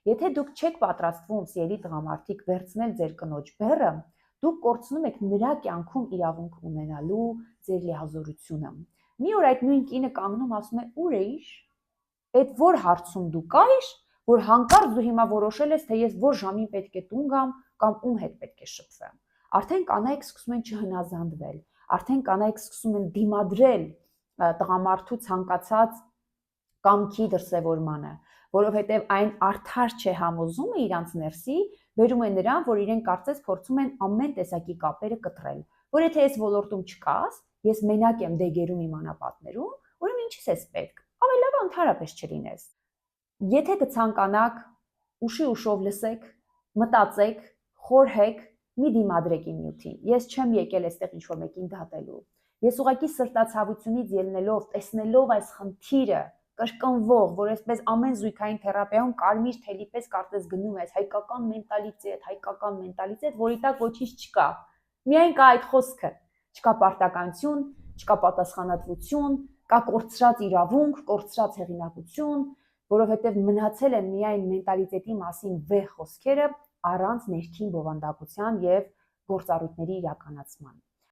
Եթե դուք չեք պատրաստվում սիրելի տղամարդիկ վերցնել ձեր կնոջ բեռը, դուք կորցնում եք նրա կյանքում իրավունք ունենալու ձեր լիազորությունը։ Մի օր այդ նույն կինը կանգնում ասում է՝ «Ուր էիր»։ Այդ որ հարցում դու կայիր, որ հանկարծ դու հիմա որոշել ես, թե ես որ ժամին պետք է տուն գամ կամ ում հետ պետք է շփվեմ։ Արդեն կանայք սկսում են չհնազանդվել, արդեն կանայք սկսում են դիմադրել տղամարդու ցանկացած կամքի դրսևորմանը, որովհետև այն արդար չէ համոզումը իրանց ներսի բերում է նրան, որ իրեն կարծես փորձում են ամեն տեսակի կապերը կտրել, որ եթե ես ոլորտում չկաս, ես մենակ եմ դեգերում իմ անապատներում, ուրեմն ինչի՞ս ես պետք, ավելի լավ ընդհանրապես չլինես։ Եթե կցանկանաք, ուշի ուշով լսեք, մտածեք, խորհեք, մի դիմադրեք իմ նյութին։ Ես չեմ եկել այստեղ ինչ-որ մեկին դատելու։ Ես ուղղակի սրտացավությունից ելնելով, տեսնելով այս խնդիրը, կրկնվող, որ այսպես ամեն զույգային թերապիայում կարմիր թելի պես կարծես գնում ես, հայկական մենտալիտետ, որի տակ ոչինչ չկա։ Միայն կա այդ խոսքը, չկա պարտականություն, չկա պատասխանատվություն, կա կորցրած իրավունք, կորցրած հեղինակություն, որովհետև մնացել են միայն մենտալիտետի մասին վեհ խոսքերը առանց ներքին բովանդակության եւ գործառույթների իրականացման։